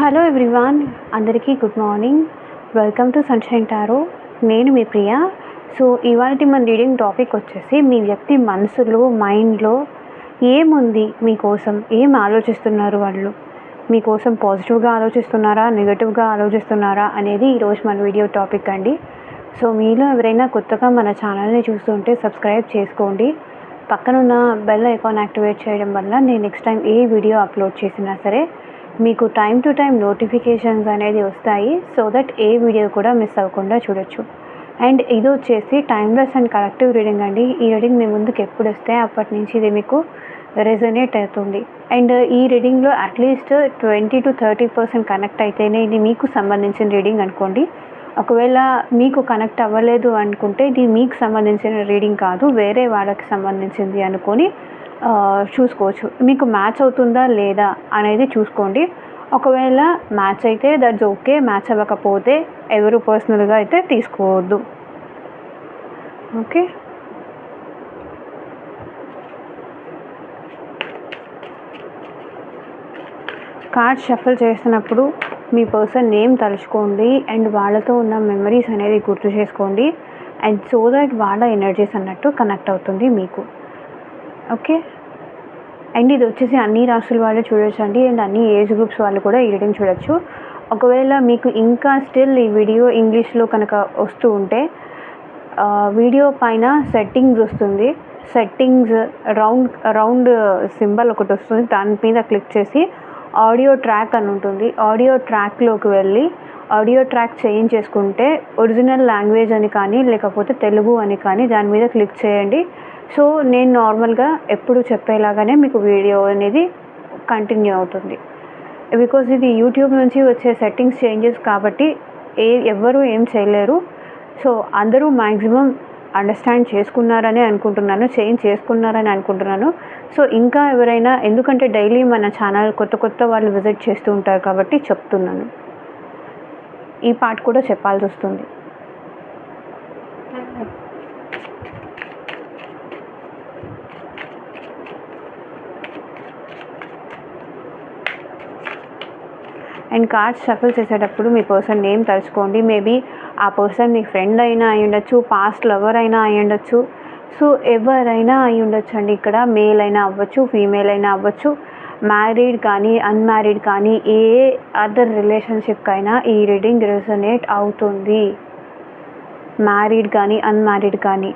Hello everyone, అందరికీ good morning. Welcome to sunshine tarot. నేను మీ Priya. So ఇవాళ మన రీడింగ్ టాపిక్ వచ్చేసి, మీ వ్యక్తి మనసులో, మైండ్లో ఏముంది, మీకోసం ఏం ఆలోచిస్తున్నారు, వాళ్ళు మీకోసం పాజిటివ్గా ఆలోచిస్తున్నారా, నెగటివ్గా ఆలోచిస్తున్నారా అనేది ఈరోజు మన వీడియో టాపిక్ అండి. సో మీలో ఎవరైనా కొత్తగా మన ఛానల్ని చూస్తుంటే సబ్స్క్రైబ్ చేసుకోండి. పక్కనున్న బెల్ ఐకాన్ యాక్టివేట్ చేయడం వల్ల నేను నెక్స్ట్ టైం ఏ వీడియో అప్లోడ్ చేసినా సరే మీకు టైం టు టైం నోటిఫికేషన్స్ అనేది వస్తాయి. సో దట్ ఏ వీడియో కూడా మిస్ అవ్వకుండా చూడొచ్చు. అండ్ ఇది వచ్చేసి టైమ్లెస్ అండ్ కలెక్టివ్ రీడింగ్ అండి. ఈ రీడింగ్ మీ ముందుకు ఎప్పుడు వస్తే అప్పటి నుంచి ఇది మీకు రెజొనేట్ అవుతుంది. అండ్ ఈ రీడింగ్లో అట్లీస్ట్ 20-30% కనెక్ట్ అయితేనే ఇది మీకు సంబంధించిన రీడింగ్ అనుకోండి. ఒకవేళ మీకు కనెక్ట్ అవ్వలేదు అనుకుంటే ఇది మీకు సంబంధించిన రీడింగ్ కాదు, వేరే వాళ్ళకి సంబంధించింది అనుకొని చూసుకోవచ్చు. మీకు మ్యాచ్ అవుతుందా లేదా అనేది చూసుకోండి. ఒకవేళ మ్యాచ్ అయితే దట్స్ ఓకే, మ్యాచ్ అవ్వకపోతే ఎవరు పర్సనల్గా అయితే తీసుకోవద్దు. ఓకే, కార్డ్ షఫల్ చేస్తున్నప్పుడు మీ పర్సన్ నేమ్ తలుచుకోండి అండ్ వాళ్ళతో ఉన్న మెమరీస్ అనేది గుర్తు చేసుకోండి. అండ్ సో దట్ వాళ్ళ ఎనర్జీస్ అన్నట్టు కనెక్ట్ అవుతుంది మీకు. ఓకే, అండ్ ఇది వచ్చేసి అన్ని రాసుల వాళ్ళు చూడొచ్చు అండి, అండ్ అన్ని ఏజ్ గ్రూప్స్ వాళ్ళు కూడా ఈ రీడింగ్ చూడొచ్చు. ఒకవేళ మీకు ఇంకా స్టిల్ ఈ వీడియో ఇంగ్లీష్లో కనుక వస్తూ ఉంటే వీడియో పైన సెట్టింగ్స్ వస్తుంది. సెట్టింగ్స్ రౌండ్ సింబల్ ఒకటి వస్తుంది, దాని మీద క్లిక్ చేసి ఆడియో ట్రాక్ అని ఉంటుంది. ఆడియో ట్రాక్లోకి వెళ్ళి ఆడియో ట్రాక్ చేంజ్ చేసుకుంటే ఒరిజినల్ లాంగ్వేజ్ అని కానీ లేకపోతే తెలుగు అని కానీ దాని మీద క్లిక్ చేయండి. సో నేను నార్మల్గా ఎప్పుడు చెప్పేలాగానే మీకు వీడియో అనేది కంటిన్యూ అవుతుంది. బికాజ్ ఇది యూట్యూబ్ నుంచి వచ్చే సెట్టింగ్స్ చేంజెస్ కాబట్టి ఎవ్వరూ ఏం చేయలేరు. సో అందరూ మ్యాక్సిమం అండర్స్టాండ్ చేసుకున్నారని అనుకుంటున్నాను, చేంజ్ చేసుకున్నారని అనుకుంటున్నాను. సో ఇంకా ఎవరైనా, ఎందుకంటే డైలీ మన ఛానల్ కొత్త వాళ్ళు విజిట్ చేస్తూ ఉంటారు కాబట్టి చెప్తున్నాను. ఈ పార్ట్ కూడా చెప్పాల్సి వస్తుంది. అండ్ కార్డ్స్ షఫల్ చేసేటప్పుడు మీ పర్సన్ నేమ్ తలుచుకోండి. మేబీ ఆ పర్సన్ మీ ఫ్రెండ్ అయినా అయి ఉండొచ్చు, పాస్ట్ లవర్ అయినా అయి ఉండొచ్చు. సో ఎవరైనా అయి ఉండొచ్చు అండి. ఇక్కడ మేల్ అయినా అవ్వచ్చు, ఫీమేల్ అయినా అవ్వచ్చు, మ్యారీడ్ కానీ అన్మ్యారీడ్ కానీ ఏ అదర్ రిలేషన్షిప్ అయినా ఈ రీడింగ్ రెజొనేట్ అవుతుంది. మ్యారీడ్ కానీ అన్మ్యారీడ్ కానీ.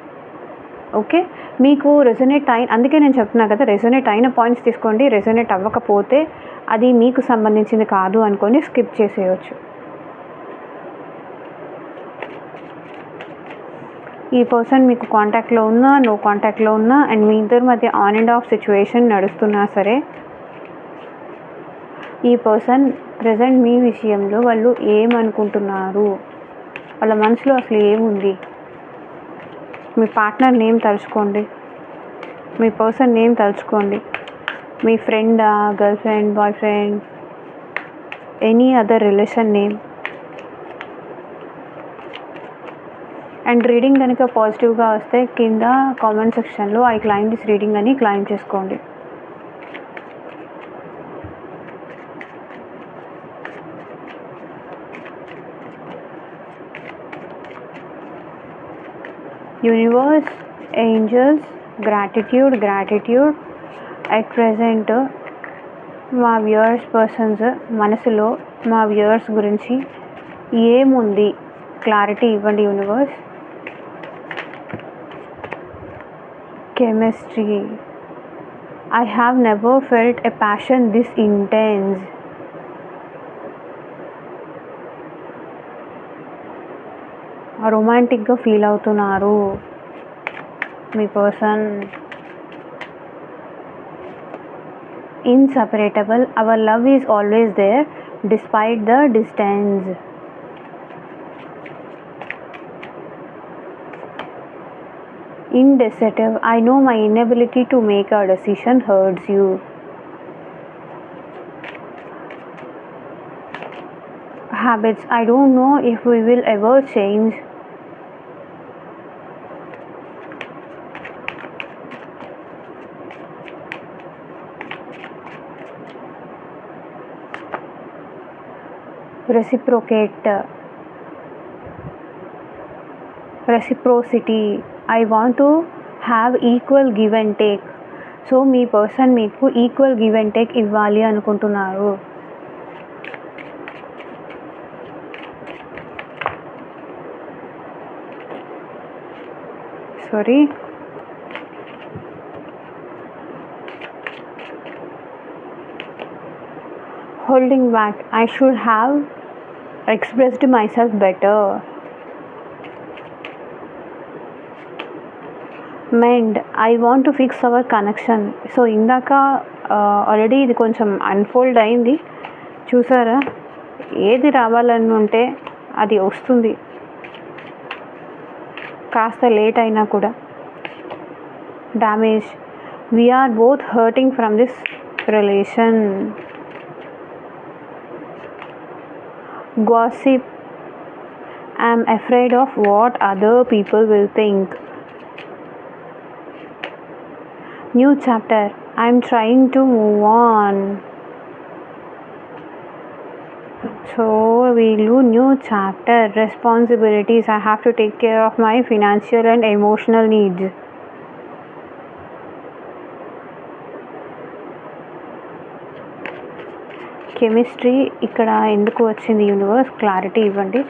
ఓకే, మీకు రెజొనేట్ అందుకే నేను చెప్తున్నా కదా, రెజొనేట్ అయిన పాయింట్స్ తీసుకోండి. రెజొనేట్ అవ్వకపోతే అది మీకు సంబంధించింది కాదు అనుకొని స్కిప్ చేసేయచ్చు. ఈ పర్సన్ మీకు కాంటాక్ట్లో ఉన్నా, నో కాంటాక్ట్లో ఉన్నా, అండ్ మీ ఇద్దరి మధ్య ఆన్ అండ్ ఆఫ్ సిచ్యువేషన్ నడుస్తున్నా సరే, ఈ పర్సన్ ప్రజెంట్ మీ విషయంలో వాళ్ళు ఏమనుకుంటున్నారు, వాళ్ళ మనసులో అసలు ఏముంది. మీ పార్ట్నర్ నేమ్ తలుచుకోండి, మీ పర్సన్ నేమ్ తలుచుకోండి. మీ ఫ్రెండా, girlfriend, boyfriend, any other relation name. And reading కనుక పాజిటివ్గా వస్తే కింద కామెంట్ సెక్షన్లో ఐ క్లైమ్ దిస్ రీడింగ్ అని క్లైమ్ చేసుకోండి. Universe, angels, gratitude. At present మా వ్యూయర్స్ పర్సన్స్ మనసులో మా వ్యూయర్స్ గురించి ఏముంది, క్లారిటీ ఇవ్వండి universe. Chemistry. I have never felt a passion this intense. రొమాంటిక్గా ఫీల్ అవుతున్నారు మీ person. Inseparable. Our love is always there despite the distance. Indecisive. I know my inability to make a decision hurts you. Habits. I don't know if we will ever change. Reciprocity, I want to have equal give and take. So మీ person మీకు equal give and take ఇవ్వాలి అనుకుంటున్నారు. Holding back, I should have expressed myself better. Mend, I want to fix our connection. So ఇందాక already ఇది కొంచెం unfold అయింది చూసారా. ఏది రావాలని ఉంటే అది వస్తుంది, కాస్త లేట్ అయినా కూడా. Damage, we're both hurting from this relation. Gossip, I am afraid of what other people will think. New chapter, I am trying to move on. So we'll do new chapter. Responsibilities, I have to take care of my financial and emotional needs. Chemistry, ఇక్కడ ఎందుకు వచ్చింది universe, clarity ఇవ్వండి.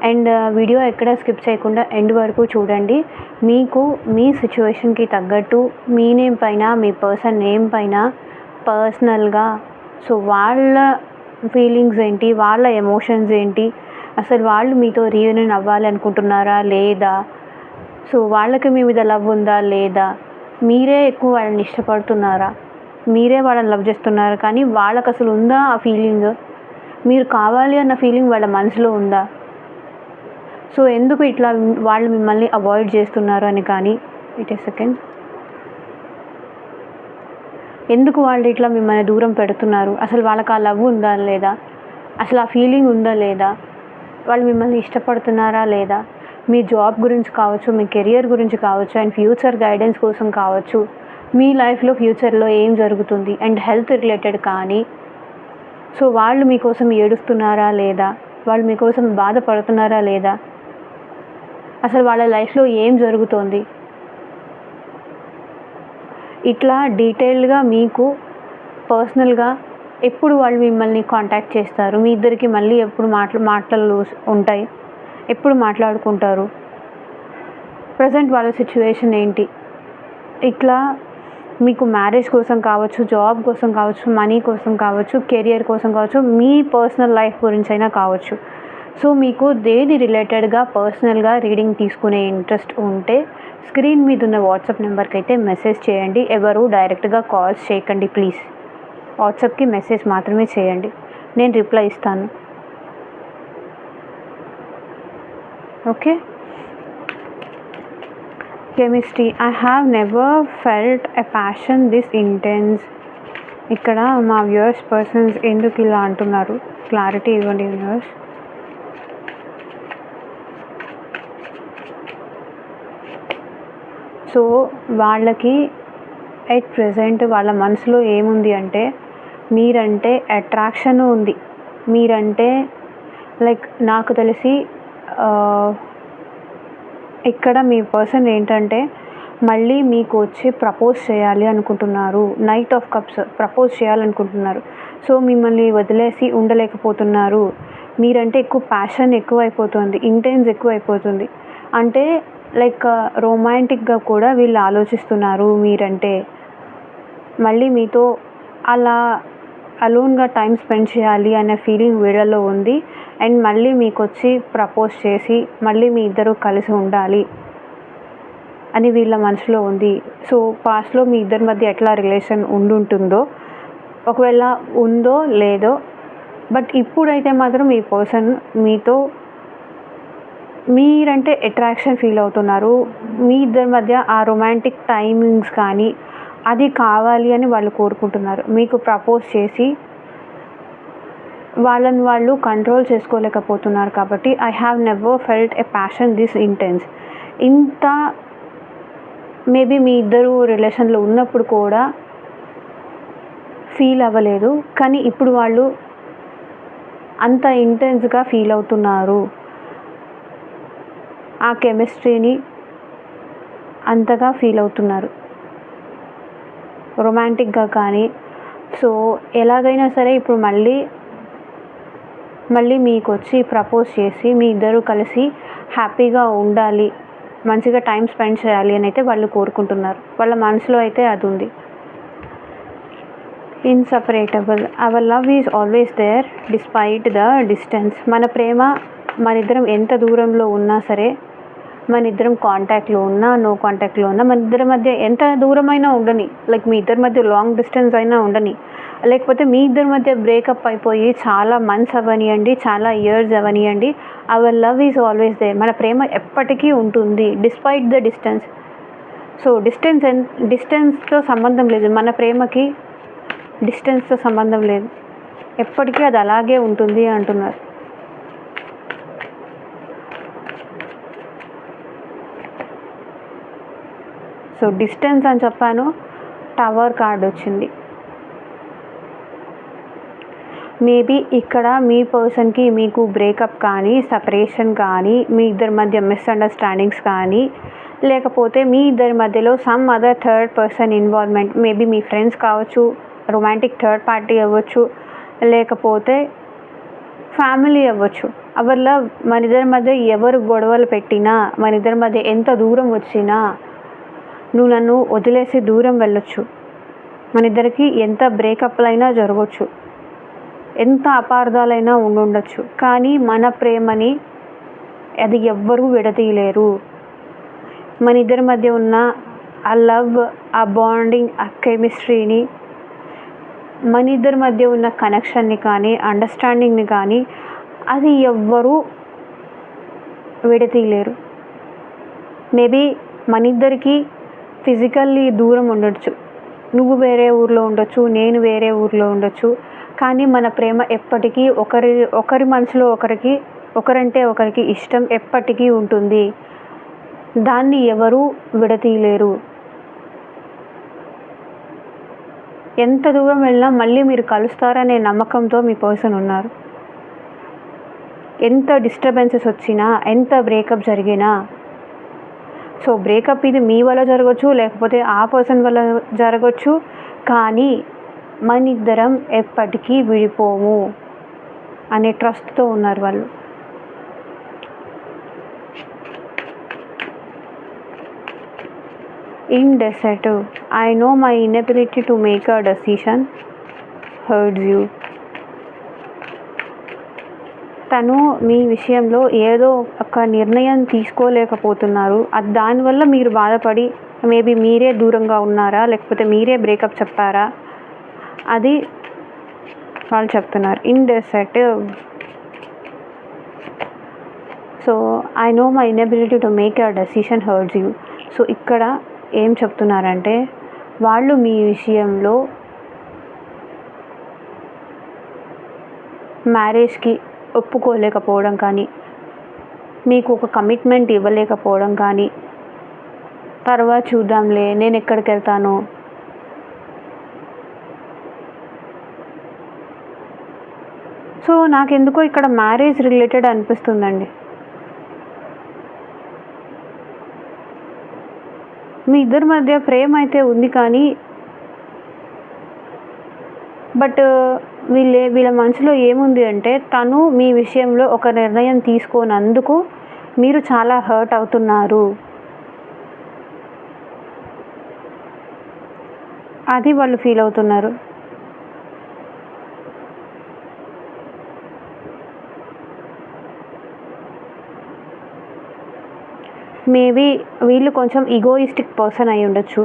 And video ఎక్కడ skip చేయకుండా end వరకు చూడండి. మీకు మీ సిచ్యువేషన్కి తగ్గట్టు మీ నేమ్ పైన, మీ పర్సన్ నేమ్ పైన పర్సనల్గా సో వాళ్ళ ఫీలింగ్స్ ఏంటి, వాళ్ళ ఎమోషన్స్ ఏంటి, అసలు వాళ్ళు మీతో రీయూనియన్ అవ్వాలి అనుకుంటున్నారా లేదా, సో వాళ్ళకి మీ మీద లవ్ ఉందా లేదా, మీరే ఎక్కువ వాళ్ళని ఇష్టపడుతున్నారా, మీరే వాళ్ళని లవ్ చేస్తున్నారు కానీ వాళ్ళకి అసలు ఉందా ఆ ఫీలింగ్, మీరు కావాలి అన్న ఫీలింగ్ వాళ్ళ మనసులో ఉందా, సో ఎందుకు ఇట్లా వాళ్ళు మిమ్మల్ని అవాయిడ్ చేస్తున్నారు అని. కానీ సెకండ్, ఎందుకు వాళ్ళు ఇట్లా మిమ్మల్ని దూరం పెడుతున్నారు, అసలు వాళ్ళకి ఆ లవ్ ఉందా లేదా, అసలు ఆ ఫీలింగ్ ఉందా లేదా, వాళ్ళు మిమ్మల్ని ఇష్టపడుతున్నారా లేదా, మీ జాబ్ గురించి కావచ్చు, మీ కెరియర్ గురించి కావచ్చు, అండ్ ఫ్యూచర్ గైడెన్స్ కోసం కావచ్చు, మీ లైఫ్లో ఫ్యూచర్లో ఏం జరుగుతుంది అండ్ హెల్త్ రిలేటెడ్ కానీ. సో వాళ్ళు మీకోసం ఏడుస్తున్నారా లేదా, వాళ్ళు మీకోసం బాధపడుతున్నారా లేదా, అసలు వాళ్ళ లైఫ్లో ఏం జరుగుతోంది, ఇట్లా డీటెయిల్డ్గా మీకు పర్సనల్గా ఎప్పుడు వాళ్ళు మిమ్మల్ని కాంటాక్ట్ చేస్తారు, మీ ఇద్దరికి మళ్ళీ ఎప్పుడు మాటలు ఉంటాయి, ఎప్పుడు మాట్లాడుకుంటారు, ప్రజెంట్ వాళ్ళ సిచ్యువేషన్ ఏంటి, ఇట్లా మీకు మ్యారేజ్ కోసం కావచ్చు, జాబ్ కోసం కావచ్చు, మనీ కోసం కావచ్చు, కెరియర్ కోసం కావచ్చు, మీ పర్సనల్ లైఫ్ గురించి అయినా కావచ్చు. సో మీకు దేని రిలేటెడ్గా పర్సనల్గా రీడింగ్ తీసుకునే ఇంట్రెస్ట్ ఉంటే స్క్రీన్ మీద ఉన్న వాట్సాప్ నెంబర్కి అయితే మెసేజ్ చేయండి. ఎవరు డైరెక్ట్గా కాల్స్ చేయకండి ప్లీజ్, వాట్సాప్కి మెసేజ్ మాత్రమే చేయండి, నేను రిప్లై ఇస్తాను. Okay. Chemistry, I have never felt a passion this intense. ఇక్కడ మా వ్యూవర్స్ పర్సన్స్ ఎందుకు ఇలా అంటున్నారు, క్లారిటీ ఇవ్వండి వ్యూవర్స్. సో వాళ్ళకి ఎట్ ప్రెజెంట్ వాళ్ళ మనసులో ఏముంది అంటే మీరంటే అట్రాక్షన్ ఉంది, మీరంటే లైక్ నాకు తెలిసి ఇక్కడ మీ పర్సన్ ఏంటంటే మళ్ళీ మీకు వచ్చి ప్రపోజ్ చేయాలి అనుకుంటున్నారు, నైట్ ఆఫ్ కప్స్ ప్రపోజ్ చేయాలనుకుంటున్నారు. సో మిమ్మల్ని వదిలేసి ఉండలేకపోతున్నారు, మీరంటే ఎక్కువ ప్యాషన్ ఎక్కువ అయిపోతుంది, ఇంటెన్స్ ఎక్కువ అయిపోతుంది, అంటే లైక్ రొమాంటిక్గా కూడా వీళ్ళు ఆలోచిస్తున్నారు. మీరంటే మళ్ళీ మీతో అలా అలోన్గా టైం స్పెండ్ చేయాలి అనే ఫీలింగ్ వీళ్ళలో ఉంది. అండ్ మళ్ళీ మీకు వచ్చి ప్రపోజ్ చేసి మళ్ళీ మీ ఇద్దరు కలిసి ఉండాలి అని వీళ్ళ మనసులో ఉంది. సో పాస్ట్లో మీ ఇద్దరి మధ్య ఎట్లా రిలేషన్ ఉంటుందో, ఒకవేళ ఉందో లేదో, బట్ ఇప్పుడైతే మాత్రం మీ పర్సన్ మీతో మీరంటే అట్రాక్షన్ ఫీల్ అవుతున్నారు. మీ ఇద్దరి మధ్య ఆ రొమాంటిక్ టైమింగ్స్ కానీ అది కావాలి అని వాళ్ళు కోరుకుంటున్నారు. మీకు ప్రపోజ్ చేసి వాళ్ళని వాళ్ళు కంట్రోల్ చేసుకోలేకపోతున్నారు. కాబట్టి I have never felt a passion this intense. ఇంత మేబీ మీ ఇద్దరు రిలేషన్లో ఉన్నప్పుడు కూడా ఫీల్ అవ్వలేదు, కానీ ఇప్పుడు వాళ్ళు అంత ఇంటెన్స్గా ఫీల్ అవుతున్నారు, ఆ కెమిస్ట్రీని అంతగా ఫీల్ అవుతున్నారు రొమాంటిక్గా కానీ. సో ఎలాగైనా సరే ఇప్పుడు మళ్ళీ మీకు వచ్చి ప్రపోజ్ చేసి మీ ఇద్దరు కలిసి హ్యాపీగా ఉండాలి, మంచిగా టైం స్పెండ్ చేయాలి అని అయితే వాళ్ళు కోరుకుంటున్నారు. వాళ్ళ మనసులో అయితే అది ఉంది. Inseparable, our love is always there despite the distance. మన ప్రేమ మన ఇద్దరం ఎంత దూరంలో ఉన్నా సరే, మన ఇద్దరం కాంటాక్ట్లో ఉన్నా నో కాంటాక్ట్లో ఉన్నా, మన ఇద్దరి మధ్య ఎంత దూరమైనా ఉండని, లైక్ మీ ఇద్దరి మధ్య లాంగ్ డిస్టెన్స్ అయినా ఉండని, లేకపోతే మీ ఇద్దరి మధ్య బ్రేకప్ అయిపోయి చాలా మంత్స్ అవనియండి, చాలా ఇయర్స్ అవనియండి, our love is always there. మన ప్రేమ ఎప్పటికీ ఉంటుంది డిస్పైట్ ద డిస్టెన్స్. సో డిస్టెన్స్తో సంబంధం లేదు, మన ప్రేమకి డిస్టెన్స్తో సంబంధం లేదు, ఎప్పటికీ అది అలాగే ఉంటుంది అంటున్నారు. సో డిస్టెన్స్ అని చెప్పాను, టవర్ కార్డ్ వచ్చింది. మేబీ ఇక్కడ మీ పర్సన్కి మీకు బ్రేకప్ కానీ, సపరేషన్ కానీ, మీ ఇద్దరి మధ్య మిస్అండర్స్టాండింగ్స్ కానీ, లేకపోతే మీ ఇద్దరి మధ్యలో some other third person involvement, maybe మీ ఫ్రెండ్స్ కావచ్చు, రొమాంటిక్ థర్డ్ పార్టీ అవ్వచ్చు, లేకపోతే ఫ్యామిలీ అవ్వచ్చు. అవర్ లవ్, మన ఇద్దరి మధ్య ఎవరు గొడవలు పెట్టినా, మన ఇద్దరి మధ్య ఎంత దూరం వచ్చినా, నువ్వు నన్ను వదిలేసి దూరం వెళ్ళొచ్చు, మన ఇద్దరికి ఎంత బ్రేకప్లైనా జరగవచ్చు, ఎంత అపార్థాలైనా ఉండొచ్చు, కానీ మన ప్రేమని అది ఎవ్వరూ విడదీయలేరు. మన ఇద్దరి మధ్య ఉన్న ఆ లవ్, ఆ బాండింగ్, ఆ కెమిస్ట్రీని, మన ఇద్దరి మధ్య ఉన్న కనెక్షన్ని కానీ, అండర్స్టాండింగ్ని కానీ అది ఎవ్వరూ విడతీయలేరు. మేబీ మన ఇద్దరికి ఫిజికల్లీ దూరం ఉండొచ్చు, నువ్వు వేరే ఊర్లో ఉండొచ్చు, నేను వేరే ఊర్లో ఉండొచ్చు, కానీ మన ప్రేమ ఎప్పటికీ ఒకరి మనసులో ఒకరంటే ఒకరికి ఇష్టం ఎప్పటికీ ఉంటుంది, దాన్ని ఎవరూ విడతీయలేరు. ఎంత దూరం వెళ్ళినా మళ్ళీ మీరు కలుస్తారనే నమ్మకంతో మీ పర్సన్ ఉన్నారు. ఎంత డిస్టర్బెన్సెస్ వచ్చినా, ఎంత బ్రేకప్ జరిగినా, సో బ్రేకప్ ఇది మీ వల్ల జరగచ్చు, లేకపోతే ఆ పర్సన్ వల్ల జరగచ్చు, కానీ మన ఇద్దరం ఎప్పటికీ విడిపోము అనే ట్రస్ట్తో ఉన్నారు వాళ్ళు. Indecisive, I know my inability to make a decision hurts you. తను మీ విషయంలో ఏదో ఒక నిర్ణయం తీసుకోలేకపోతున్నారు, దానివల్ల మీరు బాధపడి మేబీ మీరే దూరంగా ఉన్నారా, లేకపోతే మీరే బ్రేకప్ చెప్పారా, అది వాళ్ళు చెప్తున్నారు. Indecisive, so I know my inability to make a decision hurts you. So ఇక్కడ ఏం చెప్తున్నారంటే వాళ్ళు మీ విషయంలో మ్యారేజ్కి ఒప్పుకోలేకపోవడం కానీ, మీకు ఒక కమిట్మెంట్ ఇవ్వలేకపోవడం కానీ, తర్వాత చూద్దాంలే, నేను ఎక్కడికి వెళ్తాను, సో నాకెందుకో ఇక్కడ మ్యారేజ్ రిలేటెడ్ అనిపిస్తుందండి. మీ ఇద్దరి మధ్య ప్రేమ అయితే ఉంది, కానీ బట్ వీళ్ళ మనసులో ఏముంది అంటే తను మీ విషయంలో ఒక నిర్ణయం తీసుకోనందుకు మీరు చాలా హర్ట్ అవుతున్నారు, అది వాళ్ళు ఫీల్ అవుతున్నారు. మేబీ వీళ్ళు కొంచెం ఈగోయిస్టిక్ పర్సన్ అయి ఉండొచ్చు.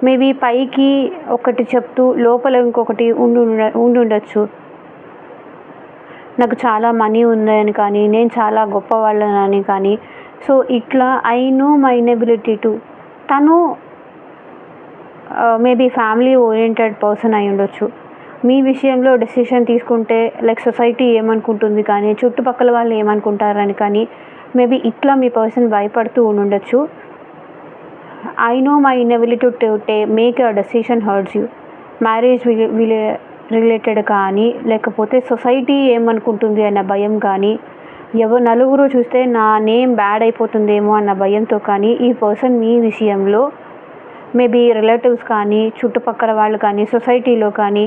మేబీ పైకి ఒకటి చెప్తూ లోపల ఇంకొకటి ఉండుండొచ్చు. నాకు చాలా మనీ ఉందని కానీ, నేను చాలా గొప్పవాళ్ళని కానీ, సో ఇట్లా I know my inability to, తను మేబీ ఫ్యామిలీ ఓరియంటెడ్ పర్సన్ అయి ఉండొచ్చు. మీ విషయంలో డెసిషన్ తీసుకుంటే లైక్ సొసైటీ ఏమనుకుంటుంది కానీ, చుట్టుపక్కల వాళ్ళు ఏమనుకుంటారని కానీ, మేబీ ఇట్లా మీ పర్సన్ భయపడుతూ ఉండొచ్చు. I know my inability to make a decision hurts you. Marriage related కానీ, లేకపోతే సొసైటీ ఏమనుకుంటుంది అన్న భయం కానీ, నలుగురు చూస్తే నా నేమ్ బ్యాడ్ అయిపోతుందేమో అన్న భయంతో కానీ ఈ పర్సన్ మీ విషయంలో మేబీ రిలేటివ్స్ కానీ, చుట్టుపక్కల వాళ్ళు కానీ, సొసైటీలో కానీ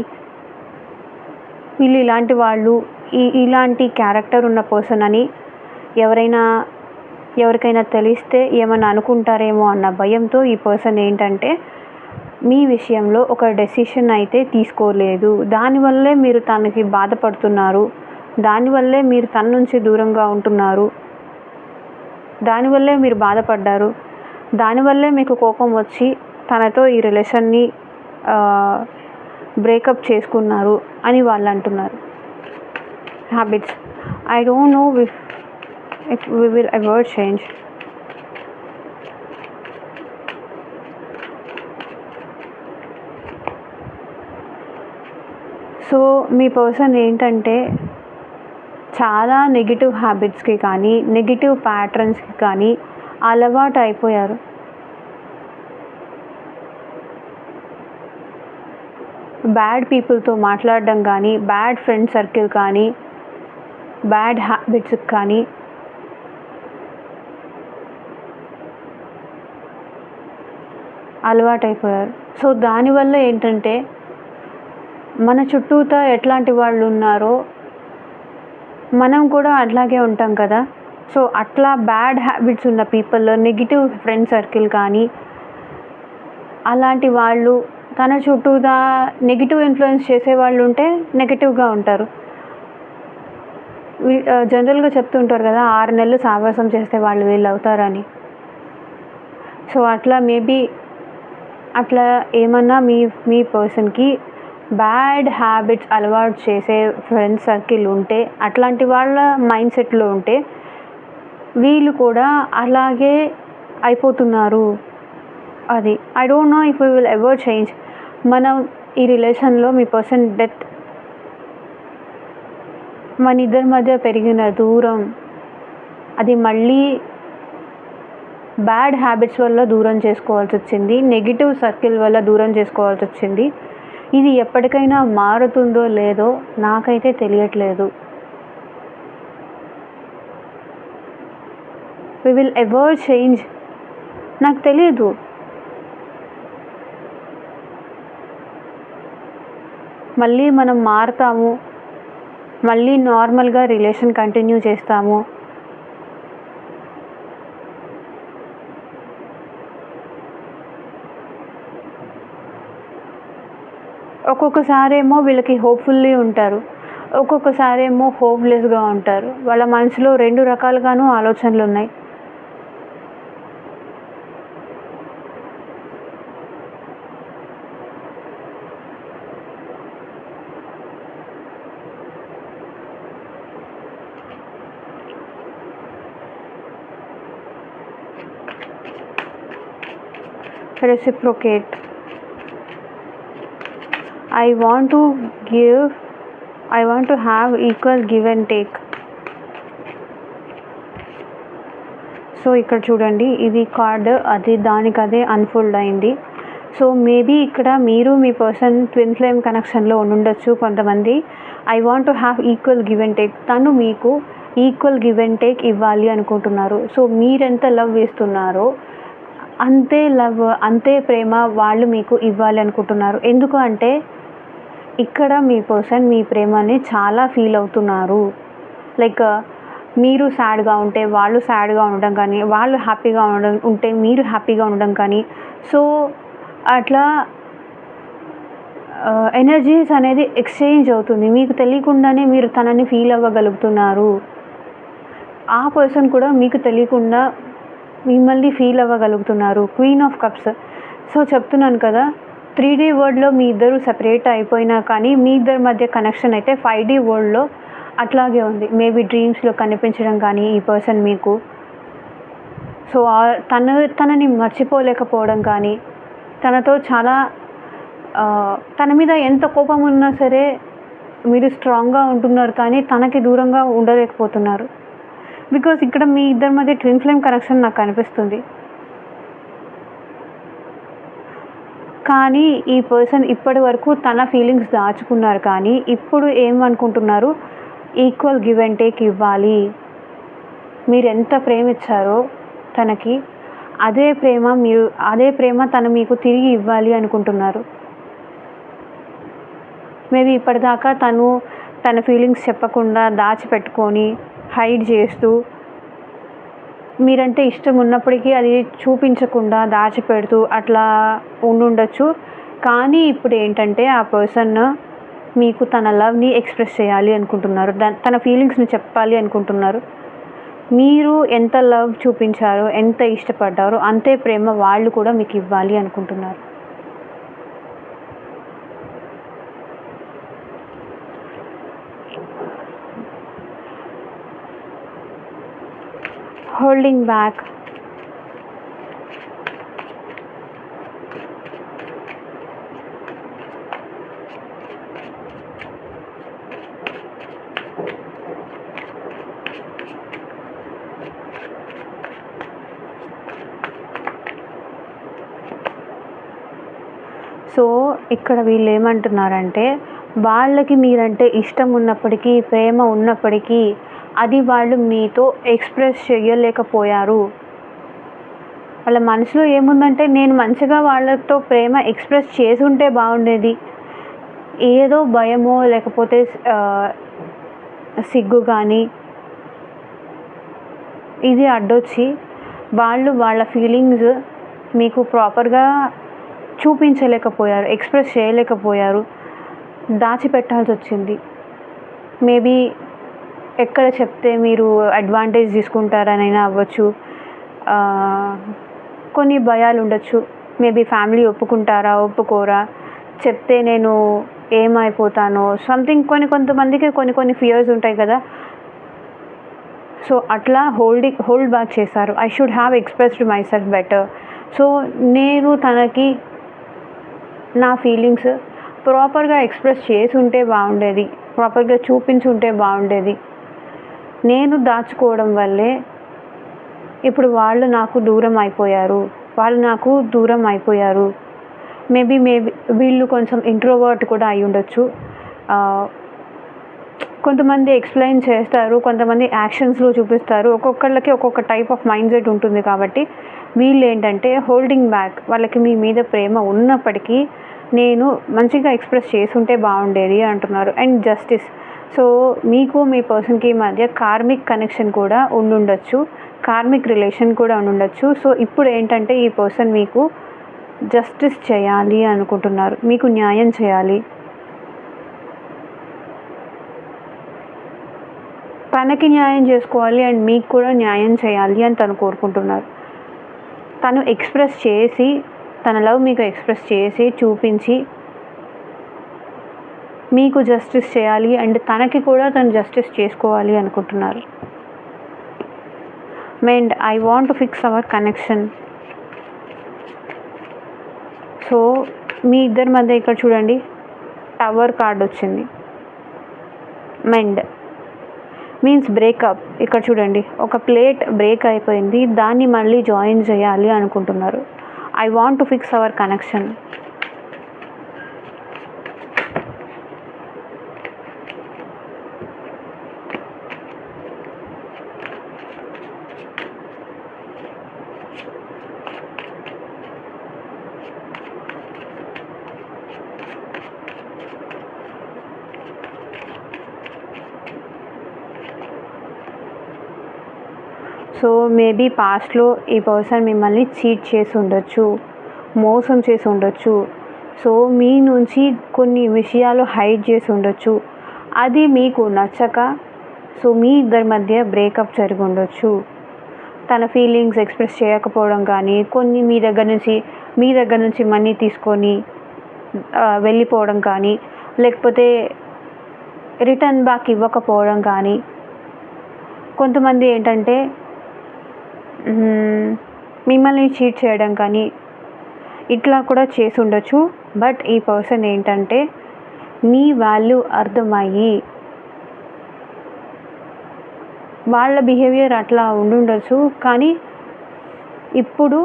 వీళ్ళు ఇలాంటి వాళ్ళు, ఇలాంటి క్యారెక్టర్ ఉన్న పర్సన్ అని ఎవరికైనా తెలిస్తే ఏమన్నా అనుకుంటారేమో అన్న భయంతో ఈ పర్సన్ ఏంటంటే మీ విషయంలో ఒక డెసిషన్ అయితే తీసుకోలేదు. దానివల్లే మీరు తనకి బాధపడుతున్నారు, దానివల్లే మీరు తన నుంచి దూరంగా ఉంటున్నారు, దానివల్లే మీరు బాధపడ్డారు, దానివల్లే మీకు కోపం వచ్చి తనతో ఈ రిలేషన్ని బ్రేకప్ చేసుకున్నారు అని వాళ్ళు అంటున్నారు. Habits, I don't know if we will ever change. So మీ పర్సన్ ఏంటంటే చాలా నెగిటివ్ హ్యాబిట్స్కి కానీ, నెగిటివ్ ప్యాటర్న్స్కి కానీ అలవాటు అయిపోయారు. బ్యాడ్ పీపుల్తో మాట్లాడడం కానీ, బ్యాడ్ ఫ్రెండ్ సర్కిల్ కానీ, బ్యాడ్ హ్యాబిట్స్కి కానీ అలవాటైపోయారు. సో దానివల్ల ఏంటంటే మన చుట్టూతా ఎట్లాంటి వాళ్ళు ఉన్నారో మనం కూడా అట్లాగే ఉంటాం కదా. సో అట్లా బ్యాడ్ హ్యాబిట్స్ ఉన్న పీపుల్, నెగిటివ్ ఫ్రెండ్ సర్కిల్ కానీ అలాంటి వాళ్ళు తన చుట్టూతా నెగిటివ్ ఇన్ఫ్లుయెన్స్ చేసేవాళ్ళు ఉంటే నెగిటివ్గా ఉంటారు. జనరల్గా చెప్తుంటారు కదా, 6 నెలలు సావాసం చేస్తే వాళ్ళు వీళ్ళు అవుతారని. సో అట్లా మేబీ అట్లా ఏమన్నా మీ పర్సన్కి బ్యాడ్ హ్యాబిట్స్ అలవాటు చేసే ఫ్రెండ్ సర్కిల్ ఉంటే, అట్లాంటి వాళ్ళ మైండ్ సెట్లో ఉంటే వీళ్ళు కూడా అలాగే అయిపోతున్నారు. అది I don't know if we will ever change. మనం ఈ రిలేషన్లో మీ పర్సన్ డెత్, మన ఇద్దరి మధ్య పెరిగిన దూరం, అది మళ్ళీ బ్యాడ్ హ్యాబిట్స్ వల్ల దూరం చేసుకోవాల్సి వచ్చింది, నెగిటివ్ సర్కిల్ వల్ల దూరం చేసుకోవాల్సి వచ్చింది. ఇది ఎప్పటికైనా మారుతుందో లేదో నాకైతే తెలియట్లేదు. వి విల్ ఎవర్ చేంజ్ నాకు తెలియదు. మళ్ళీ మనం మారుతాము, మళ్ళీ నార్మల్గా రిలేషన్ కంటిన్యూ చేస్తాము. ఒక్కొక్కసారేమో వీళ్ళకి హోప్ఫుల్లీ ఉంటారు, ఒక్కొక్కసారేమో హోప్లెస్గా ఉంటారు. వాళ్ళ మనసులో 2 రకాలుగాను ఆలోచనలు ఉన్నాయి. Reciprocate. I want to have equal give and take. So ఇక్కడ చూడండి, ఇది కార్డ్ అది దానికదే అన్ఫోల్డ్ అయింది. సో మేబీ ఇక్కడ మీరు మీ పర్సన్ ట్విన్ ఫ్లేమ్ కనెక్షన్లో ఉండొచ్చు కొంతమంది. I want to have equal give and take. తను మీకు ఈక్వల్ గివ్ అండ్ టేక్ ఇవ్వాలి అనుకుంటున్నారు. సో మీరెంత లవ్ ఇస్తున్నారో అంతే లవ్, అంతే ప్రేమ వాళ్ళు మీకు ఇవ్వాలి అనుకుంటున్నారు. ఎందుకు అంటే ఇక్కడ మీ పర్సన్ మీ ప్రేమని చాలా ఫీల్ అవుతున్నారు. లైక్ మీరు సాడ్గా ఉంటే వాళ్ళు సాడ్గా ఉండడం కానీ, వాళ్ళు హ్యాపీగా ఉంటే మీరు హ్యాపీగా ఉండడం కానీ, సో అట్లా ఎనర్జీస్ అనేది ఎక్స్చేంజ్ అవుతుంది. మీకు తెలియకుండానే మీరు తనని ఫీల్ అవ్వగలుగుతున్నారు. ఆ పర్సన్ కూడా మీకు తెలియకుండా మిమ్మల్ని ఫీల్ అవ్వగలుగుతున్నారు. Queen of cups. సో చెప్తున్నాను కదా, 3D వరల్డ్లో మీ ఇద్దరు సెపరేట్ అయిపోయినా కానీ మీ ఇద్దరి మధ్య కనెక్షన్ అయితే 5D వరల్డ్లో అట్లాగే ఉంది. మేబీ డ్రీమ్స్లో కనిపించడం కానీ ఈ పర్సన్ మీకు, సో తనని మర్చిపోలేకపోవడం కానీ, తనతో చాలా తన మీద ఎంత కోపం ఉన్నా సరే మీరు స్ట్రాంగ్గా ఉంటున్నారు కానీ తనకి దూరంగా ఉండలేకపోతున్నారు. బికాజ్ ఇక్కడ మీ ఇద్దరి మధ్య ట్విన్ ఫ్లేమ్ కనెక్షన్ నాకు కనిపిస్తుంది. కానీ ఈ పర్సన్ ఇప్పటి వరకు తన ఫీలింగ్స్ దాచుకున్నారు, కానీ ఇప్పుడు ఏమనుకుంటున్నారు, ఈక్వల్ గివ్ అండ్ టేక్ ఇవ్వాలి. మీరు ఎంత ప్రేమ ఇచ్చారో తనకి, అదే ప్రేమ తను మీకు తిరిగి ఇవ్వాలి అనుకుంటున్నారు. మేబీ ఇప్పటిదాకా తన ఫీలింగ్స్ చెప్పకుండా దాచిపెట్టుకొని హైడ్ చేస్తూ, మీరంటే ఇష్టం ఉన్నప్పటికీ అది చూపించకుండా దాచిపెడుతూ అట్లా ఉండుండొచ్చు. కానీ ఇప్పుడు ఏంటంటే ఆ పర్సన్ మీకు తన లవ్ని ఎక్స్ప్రెస్ చేయాలి అనుకుంటున్నారు, తన ఫీలింగ్స్ని చెప్పాలి అనుకుంటున్నారు. మీరు ఎంత లవ్ చూపించారో, ఎంత ఇష్టపడ్డారో అంతే ప్రేమ వాళ్ళు కూడా మీకు ఇవ్వాలి అనుకుంటున్నారు. Holding back. సో ఇక్కడ వీళ్ళు ఏమంటున్నారంటే, వాళ్ళకి మీరంటే ఇష్టం ఉన్నప్పటికీ, ప్రేమ ఉన్నప్పటికీ అది వాళ్ళు మీతో ఎక్స్ప్రెస్ చేయలేకపోయారు. వాళ్ళ మనసులో ఏముందంటే, నేను మంచిగా వాళ్ళతో ప్రేమ ఎక్స్ప్రెస్ చేసి ఉంటే బాగుండేది, ఏదో భయమో లేకపోతే సిగ్గు కానీ ఇది అడ్డొచ్చి వాళ్ళ ఫీలింగ్స్ మీకు ప్రాపర్గా చూపించలేకపోయారు, ఎక్స్ప్రెస్ చేయలేకపోయారు, దాచిపెట్టాల్సి వచ్చింది. మేబీ ఎక్కడ చెప్తే మీరు అడ్వాంటేజ్ తీసుకుంటారనైనా అవ్వచ్చు, కొన్ని భయాలు ఉండొచ్చు. మేబీ ఫ్యామిలీ ఒప్పుకుంటారా ఒప్పుకోరా, చెప్తే నేను ఏమైపోతానో సంథింగ్, కొంతమందికి కొన్ని ఫియర్స్ ఉంటాయి కదా. సో అట్లా హోల్డ్ బ్యాక్ చేశారు. I should have expressed my self better. So నేను తనకి నా ఫీలింగ్స్ ప్రాపర్గా ఎక్స్ప్రెస్ చేసి ఉంటే బాగుండేది, ప్రాపర్గా చూపించుంటే బాగుండేది. నేను దాచుకోవడం వల్లే ఇప్పుడు వాళ్ళు నాకు దూరం అయిపోయారు. మేబీ వీళ్ళు కొంచెం ఇంట్రోవర్ట్ కూడా అయి ఉండొచ్చు. కొంతమంది ఎక్స్ప్లెయిన్ చేస్తారు, కొంతమంది యాక్షన్స్లో చూపిస్తారు. ఒక్కొక్కళ్ళకి ఒక్కొక్క టైప్ ఆఫ్ మైండ్ సెట్ ఉంటుంది. కాబట్టి వీళ్ళు ఏంటంటే హోల్డింగ్ బ్యాక్. వాళ్ళకి మీ మీద ప్రేమ ఉన్నప్పటికీ నేను మంచిగా ఎక్స్ప్రెస్ చేసుంటే బాగుండేది అంటున్నారు. And justice. సో మీకు మీ పర్సన్కి మధ్య కార్మిక్ కనెక్షన్ కూడా ఉండుండొచ్చు, కార్మిక్ రిలేషన్ కూడా ఉండుండొచ్చు. సో ఇప్పుడు ఏంటంటే ఈ పర్సన్ మీకు జస్టిస్ చేయాలి అనుకుంటున్నారు, మీకు న్యాయం చేయాలి, తనకి న్యాయం చేసుకోవాలి అండ్ మీకు కూడా న్యాయం చేయాలి అని తను కోరుకుంటున్నారు. తను ఎక్స్ప్రెస్ చేసి, తన లవ్ మీకు ఎక్స్ప్రెస్ చేసి చూపించి మీకు జస్టిస్ చేయాలి అండ్ తనకి కూడా తను జస్టిస్ చేసుకోవాలి అనుకుంటున్నారు. And I want to fix our connection. So మీ ఇద్దరి మధ్య ఇక్కడ చూడండి టవర్ కార్డ్ వచ్చింది. Mend means breakup. ఇక్కడ చూడండి ఒక ప్లేట్ బ్రేక్ అయిపోయింది, దాన్ని మళ్ళీ జాయిన్ చేయాలి అనుకుంటున్నారు. I want to fix our connection. So maybe పాస్ట్లో ఈ పర్సన్ మిమ్మల్ని చీట్ చేసి ఉండొచ్చు, మోసం చేసి ఉండొచ్చు. సో మీ నుంచి కొన్ని విషయాలు హైడ్ చేసి ఉండొచ్చు, అది మీకు నచ్చక సో మీ ఇద్దరి మధ్య బ్రేకప్ జరిగి ఉండొచ్చు. తన ఫీలింగ్స్ ఎక్స్ప్రెస్ చేయకపోవడం కానీ, కొన్ని మీ దగ్గర నుంచి మనీ తీసుకొని వెళ్ళిపోవడం కానీ, లేకపోతే రిటర్న్ బ్యాక్ ఇవ్వకపోవడం కానీ. కొంతమంది ఏంటంటే మిమ్మల్ని చీట్ చేయడం కానీ ఇట్లా కూడా చేసి ఉండొచ్చు. బట్ ఈ పర్సన్ ఏంటంటే మీ వాల్యూ అర్థమయ్యి వాళ్ళ బిహేవియర్ అట్లా ఉండుండొచ్చు, కానీ ఇప్పుడు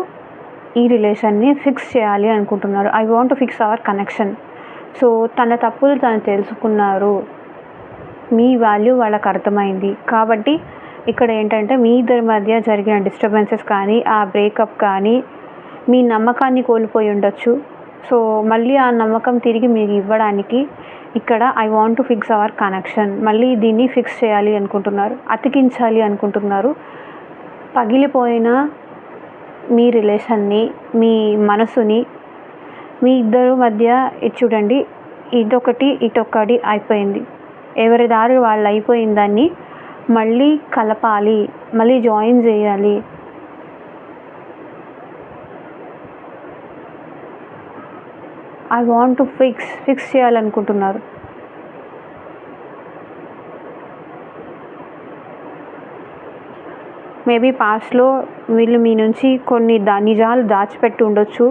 ఈ రిలేషన్ని ఫిక్స్ చేయాలి అనుకుంటున్నారు. I want to fix our connection. So తన తప్పులు తను తెలుసుకున్నారు, మీ వాల్యూ వాళ్ళకి అర్థమైంది. కాబట్టి ఇక్కడ ఏంటంటే మీ ఇద్దరి మధ్య జరిగిన డిస్టర్బెన్సెస్ కానీ, ఆ బ్రేకప్ కానీ మీ నమ్మకాన్ని కోల్పోయి ఉండొచ్చు. సో మళ్ళీ ఆ నమ్మకం తిరిగి మీకు ఇవ్వడానికి ఇక్కడ I want to fix our connection, మళ్ళీ దీన్ని ఫిక్స్ చేయాలి అనుకుంటున్నారు, అతికించాలి అనుకుంటున్నారు. పగిలిపోయిన మీ రిలేషన్ని, మీ మనసుని, మీ ఇద్దరు మధ్య ఇది చూడండి, ఇదొకటి ఇటొకటి అయిపోయింది. ఎవరి దారి వాళ్ళు అయిపోయిన దాన్ని మళ్ళీ కలపాలి, మళ్ళీ జాయిన్ చేయాలి. ఐ వాంట్ టు ఫిక్స్ చేయాలనుకుంటున్నారు. మేబీ పాస్ట్లో వీళ్ళు మీ నుంచి కొన్ని నిజాలు దాచిపెట్టి ఉండొచ్చు.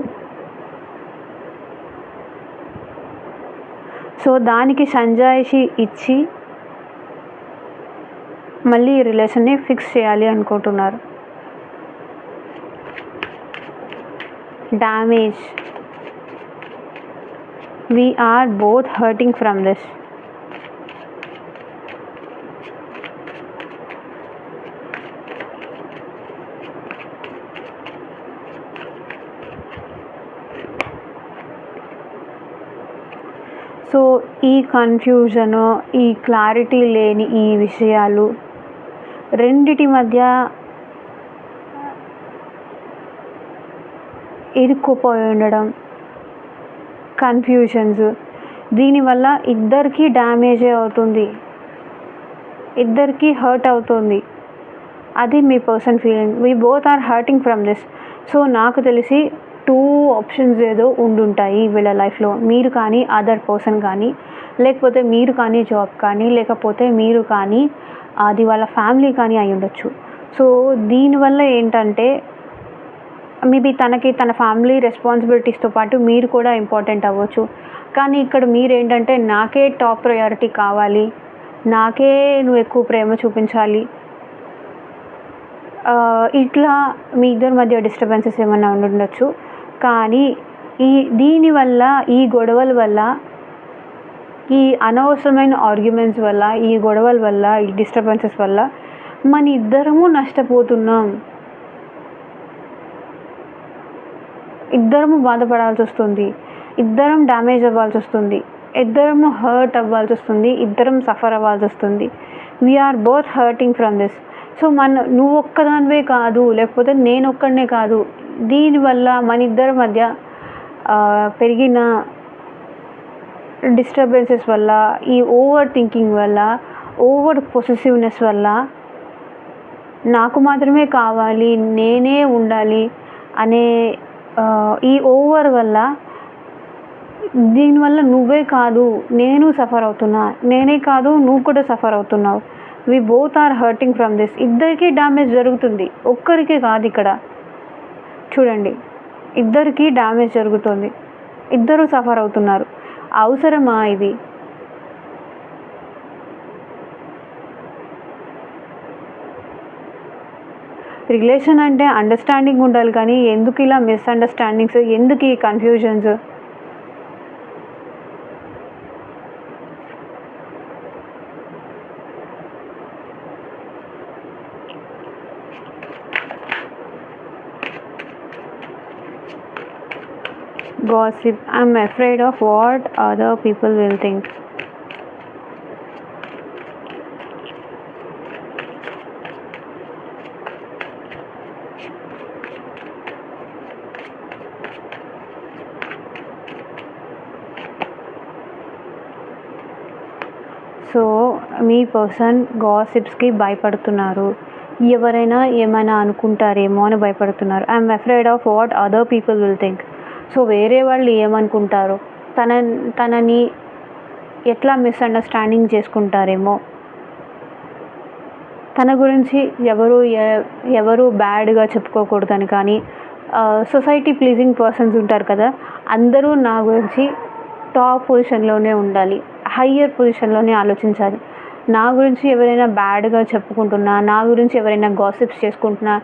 సో దానికి సంజాయిషి ఇచ్చి మళ్ళీ ఈ రిలేషన్ని ఫిక్స్ చేయాలి అనుకుంటున్నారు. Damage, we are both hurting from this. So ఈ కన్ఫ్యూజను, ఈ క్లారిటీ లేని ఈ విషయాలు రెండిటి మధ్య ఇరుక్కుపోయి ఉండడం, కన్ఫ్యూషన్స్, దీనివల్ల ఇద్దరికీ డ్యామేజే అవుతుంది, ఇద్దరికీ హర్ట్ అవుతుంది. అది మీ person feeling. We both are hurting from this. So నాకు తెలిసి 2 ఆప్షన్స్ ఏదో ఉండుంటాయి వీళ్ళ లైఫ్లో. మీరు కానీ, అదర్ పర్సన్ కానీ, లేకపోతే మీరు కానీ జాబ్ కానీ, లేకపోతే మీరు కానీ అది వాళ్ళ ఫ్యామిలీ కానీ అయి ఉండొచ్చు. సో దీనివల్ల ఏంటంటే మేబీ తనకి తన ఫ్యామిలీ రెస్పాన్సిబిలిటీస్తో పాటు మీరు కూడా ఇంపార్టెంట్ అవ్వచ్చు. కానీ ఇక్కడ మీరేంటంటే నాకే టాప్ ప్రయారిటీ కావాలి, నాకే నువ్వు ఎక్కువ ప్రేమ చూపించాలి, ఇట్లా మీ ఇద్దరి మధ్య డిస్టర్బెన్సెస్ ఏమన్నా ఉండొచ్చు. కానీ దీనివల్ల, ఈ గొడవల వల్ల, ఈ అనవసరమైన ఆర్గ్యుమెంట్స్ వల్ల, ఈ గొడవల వల్ల, ఈ డిస్టర్బెన్సెస్ వల్ల మన ఇద్దరము నష్టపోతున్నాం, ఇద్దరము బాధపడాల్సి వస్తుంది, ఇద్దరం డ్యామేజ్ అవ్వాల్సి వస్తుంది, ఇద్దరము హర్ట్ అవ్వాల్సి వస్తుంది, ఇద్దరం సఫర్ అవ్వాల్సి వస్తుంది. We're both hurting from this. So నువ్వు ఒక్కదానివే కాదు, లేకపోతే నేను ఒక్కడనే కాదు, దీనివల్ల మన ఇద్దరి మధ్య పెరిగిన డిస్టర్బెన్సెస్ వల్ల, ఈ ఓవర్ థింకింగ్ వల్ల, ఓవర్ పొసెసివ్నెస్ వల్ల, నాకు మాత్రమే కావాలి, నేనే ఉండాలి అనే ఈ ఓవర్ వల్ల, దీనివల్ల నువ్వే కాదు నేను సఫర్ అవుతున్నా, నేనే కాదు నువ్వు కూడా సఫర్ అవుతున్నావు. We both are hurting from this. ఇద్దరికీ డ్యామేజ్ జరుగుతుంది, ఒక్కరికే కాదు. ఇక్కడ చూడండి, ఇద్దరికీ డ్యామేజ్ జరుగుతుంది, ఇద్దరు సఫర్ అవుతున్నారు. అవసరమా ఇది? రిలేషన్ అంటే అండర్స్టాండింగ్ ఉండాలి, కానీ ఎందుకు ఇలా మిస్అండర్స్టాండింగ్స్, ఎందుకు ఈ confusions? Gossip, I'm afraid of what other people will think. So మీ పర్సన్ గాసిప్స్కి భయపడుతున్నారు, ఎవరైనా ఏమైనా అనుకుంటారేమో అని భయపడుతున్నారు. I'm afraid of what other people will think. So వేరే వాళ్ళు ఏమనుకుంటారో, తనని ఎట్లా మిస్అండర్స్టాండింగ్ చేసుకుంటారేమో, తన గురించి ఎవరు బ్యాడ్గా చెప్పుకోకూడదని. కానీ సొసైటీ ప్లీజింగ్ పర్సన్స్ ఉంటారు కదా, అందరూ నా గురించి టాప్ పొజిషన్లోనే ఉండాలి, హయ్యర్ పొజిషన్లోనే ఆలోచించాలి. నా గురించి ఎవరైనా బ్యాడ్గా చెప్పుకుంటున్నా, నా గురించి ఎవరైనా గాసిప్స్ చేసుకుంటున్నా,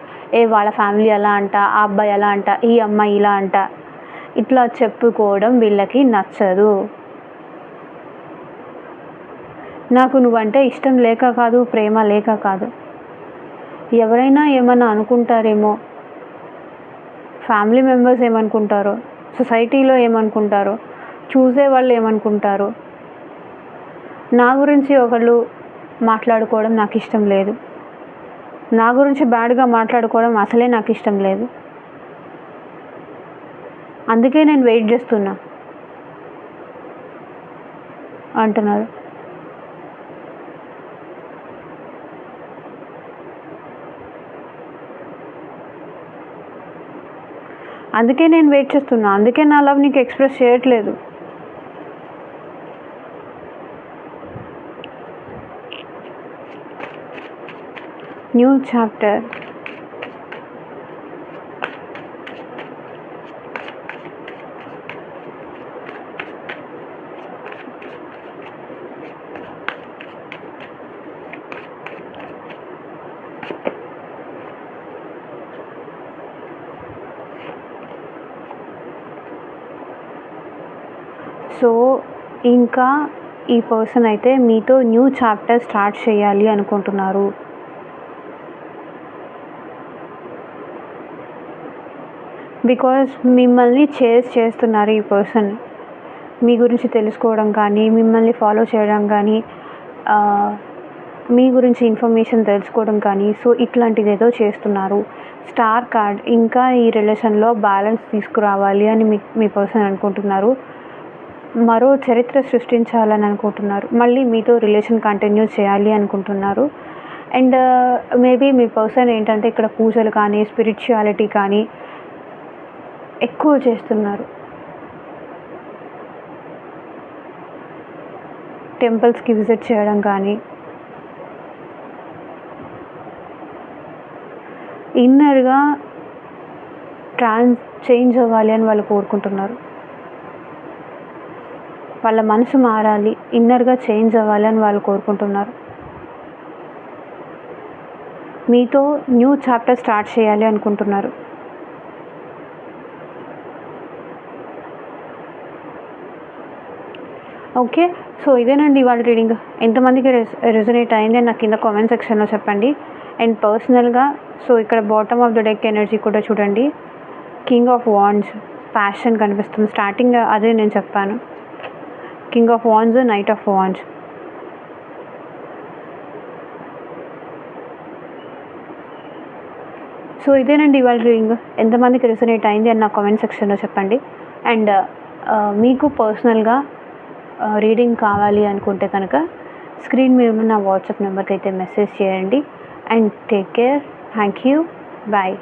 వాళ్ళ ఫ్యామిలీ అలా అంట, ఆ అబ్బాయి అలా అంట, ఈ అమ్మాయి ఇలా అంట, ఇట్లా చెప్పుకోవడం వీళ్ళకి నచ్చదు. నాకు నువ్వంటే ఇష్టం లేక కాదు, ప్రేమ లేక కాదు. ఎవరైనా ఏమన్నా అనుకుంటారేమో, ఫ్యామిలీ మెంబర్స్ ఏమనుకుంటారో, సొసైటీలో ఏమనుకుంటారో, చూసేవాళ్ళు ఏమనుకుంటారో, నా గురించి ఒకళ్ళు మాట్లాడుకోవడం నాకు ఇష్టం లేదు. నా గురించి బ్యాడ్గా మాట్లాడుకోవడం అసలే నాకు ఇష్టం లేదు. అందుకే నేను వెయిట్ చేస్తున్నా అంటున్నారు. అందుకే నేను వెయిట్ చేస్తున్నా. అందుకే నా లవ్ నీకు ఎక్స్ప్రెస్ చేయట్లేదు. New chapter. సో ఇంకా ఈ పర్సన్ అయితే మీతో న్యూ చాప్టర్ స్టార్ట్ చేయాలి అనుకుంటున్నారు. బికాజ్ మిమ్మల్ని చేస్తున్నారు ఈ పర్సన్. మీ గురించి తెలుసుకోవడం కానీ, మిమ్మల్ని ఫాలో చేయడం కానీ, మీ గురించి ఇన్ఫర్మేషన్ తెలుసుకోవడం కానీ, సో ఇట్లాంటిది ఏదో చేస్తున్నారు. Star card. ఇంకా ఈ రిలేషన్లో బ్యాలెన్స్ తీసుకురావాలి అని మీ పర్సన్ అనుకుంటున్నారు. మరో చరిత్ర సృష్టించాలని అనుకుంటున్నారు. మళ్ళీ మీతో రిలేషన్ కంటిన్యూ చేయాలి అనుకుంటున్నారు. అండ్ మేబీ మీ పర్సన్ ఏంటంటే ఇక్కడ పూజలు కానీ, స్పిరిచువాలిటీ కానీ ఎక్కువ చేస్తున్నారు. టెంపుల్స్కి విజిట్ చేయడం కానీ, ఇన్నర్గా చేంజ్ అవ్వాలి అని వాళ్ళు కోరుకుంటున్నారు. వాళ్ళ మనసు మారాలి, ఇన్నర్గా చేంజ్ అవ్వాలి అని వాళ్ళు కోరుకుంటున్నారు. మీతో న్యూ చాప్టర్ స్టార్ట్ చేయాలి అనుకుంటున్నారు. ఓకే, సో ఇదేనండి ఇవాళ రీడింగ్. ఎంతమందికి రెజొనేట్ అయింది అని నాకు కింద కామెంట్ సెక్షన్లో చెప్పండి. అండ్ పర్సనల్గా సో ఇక్కడ bottom of the deck energy కూడా చూడండి. కింగ్ ఆఫ్ వాండ్స్, ప్యాషన్ కనిపిస్తుంది. స్టార్టింగ్ అదే నేను చెప్పాను. King of wands, knight of wands. So ఇదేనండి ఇవాళ రీడింగ్. ఎంతమందికి రెసొనేట్ అయింది అని నా కామెంట్ సెక్షన్లో చెప్పండి. అండ్ మీకు పర్సనల్గా రీడింగ్ కావాలి అనుకుంటే కనుక స్క్రీన్ మీద నా వాట్సాప్ నెంబర్కి అయితే మెసేజ్ చేయండి. And take care. Thank you. Bye.